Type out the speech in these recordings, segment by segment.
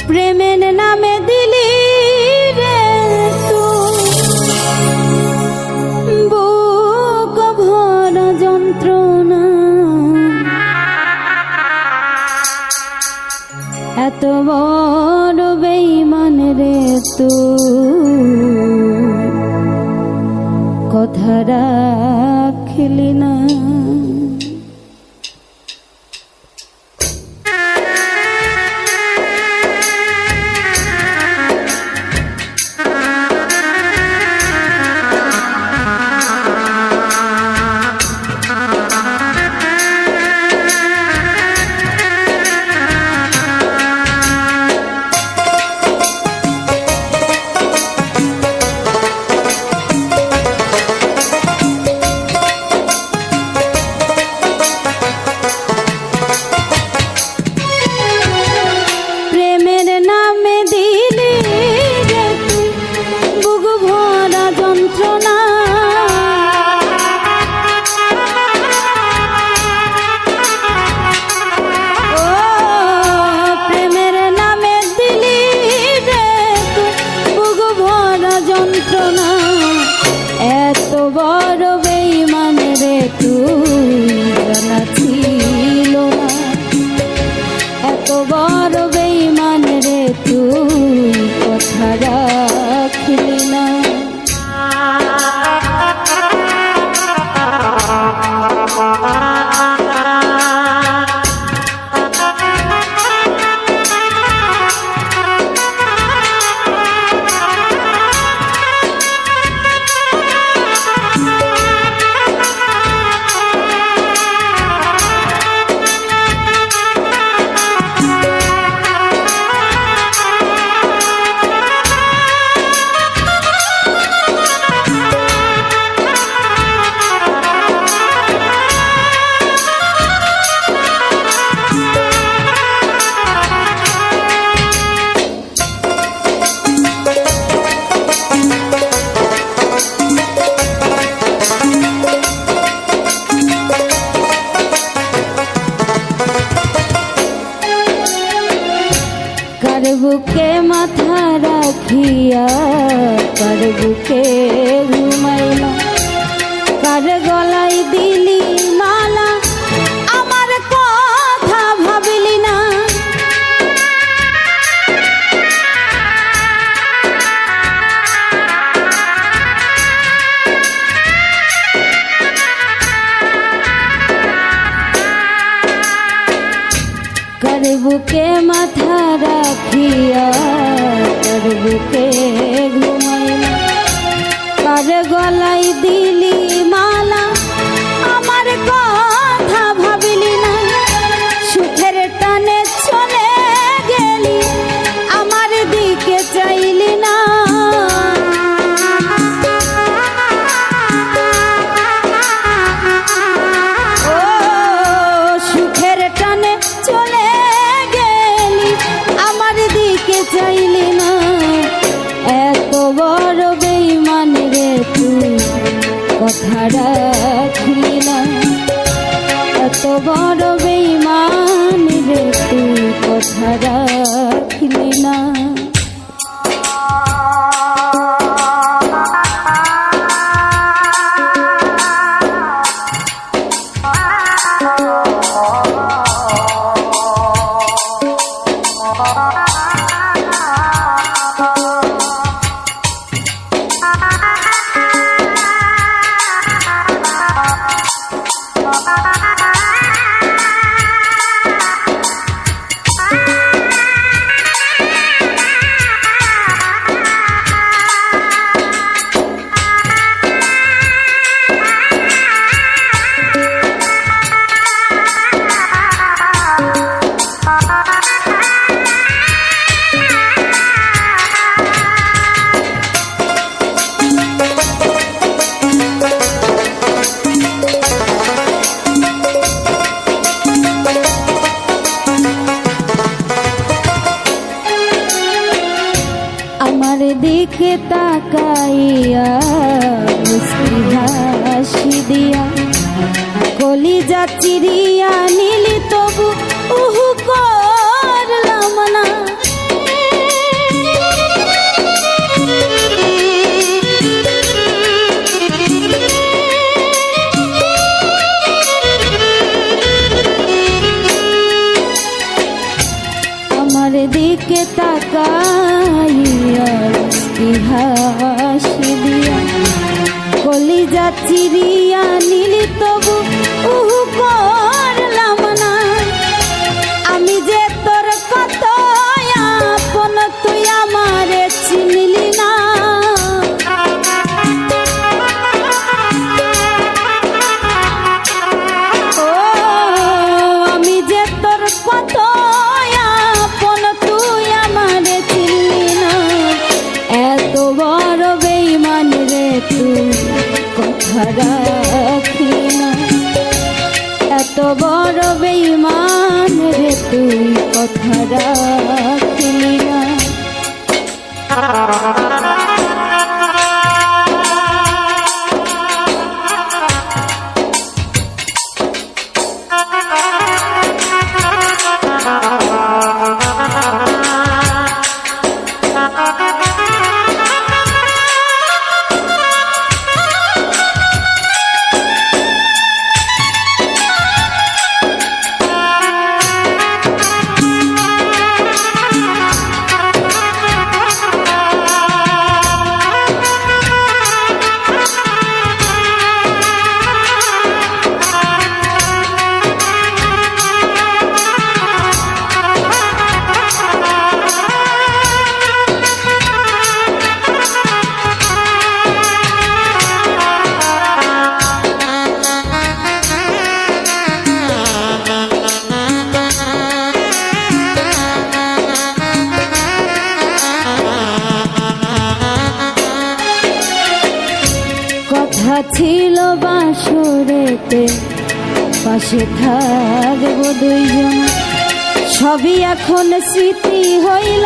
প্রেমের নামে দিলি রে বুক ভরা যন্ত্রণা, এত বড় বেঈমান রে কথা রাখলি না। এত বড় বেঈমান রে তুই জানা ছিল না, এত বড় বেঈমান রে তুই কথা রাখলি না। কার বুকে মাথা রাখিয়া কার বুকে ঘুমাইলা, কার গলায় দিলি মালা আমার কথা ভাবলি না। কার বুকে মাথা রাখিয়া কার বুকে ঘুমাইলা, কার গলায় দিলি মালা আমার কথা ভাবলি না। সুখের টানে চলে গেলি আমার দিকে চাইলি না। ও সুখের টানে চলে চাইলি না, এত বড় বেঈমান রে তুই কথা রাখলি না, এত বড় বেঈমান রে তুই কথা রাখলি না। দিকে তাকাইয়া মুস্কি হাসি দিয়া কলিজা চিরিয়া নিলি তবু উহু করলাম না। তাকাইয়া হাসি দিয়া কলিজা চিরিয়া নীলি তবু উহু করলাম না আমি যে তোর কত আপন তুই আমারে চিনলি না ও আমি যে তোর কত আপন তুই আমারে চিনলি না এত বড় বেঈমান রে তুই কথা রাখলি না এত বড় বেঈমান রে তুই কথা রাখলি না কথা ছিল বাসরেতে পাশে থাকবো দুইজন সবই এখন স্মৃতি হইল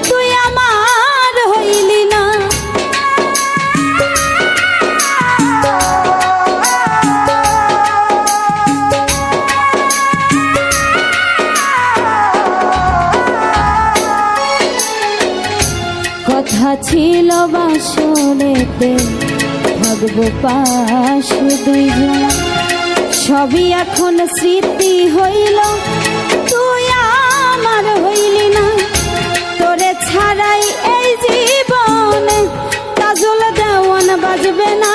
তুই আমার হইলি না কথা ছিল বাসরেতে থাকবো পাশে দুইজন সবই এখন স্মৃতি হইল তুই আমার হইলি না তোরে ছাড়াই এই জীবনে কাজল দেওয়ান বাজবে না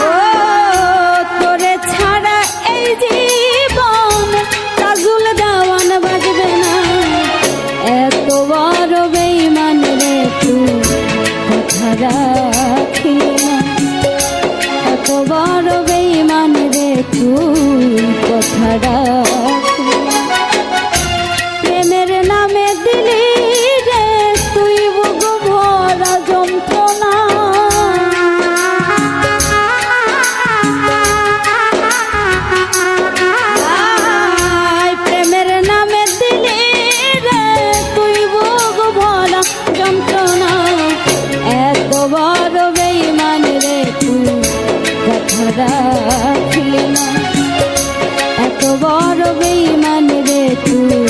ও তোরে ছাড়া এই জীবনে কাজল দেওয়ান বাজবে না এত বড় বেঈমান রে তুই কথা রাখলি না এত বড় বেঈমান রে তুই কথা রাখলি না প্রেমের নামে দিলি রে তুই বুক ভরা যন্ত্রণা প্রেমের নামে দিলি রে তুই বুক ভরা যন্ত্রণা এত বড় বেঈমান রে তুই কথা রাখলি না এত বড় বেঈমান রে তুই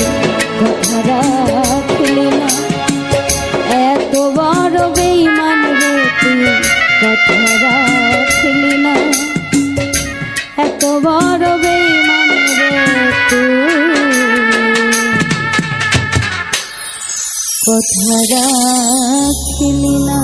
কথা রাখলি না এত বড় বেঈমান রে তুই কথা রাখলি না এত বড় বেঈমান রে তুই কথা রাখলি না।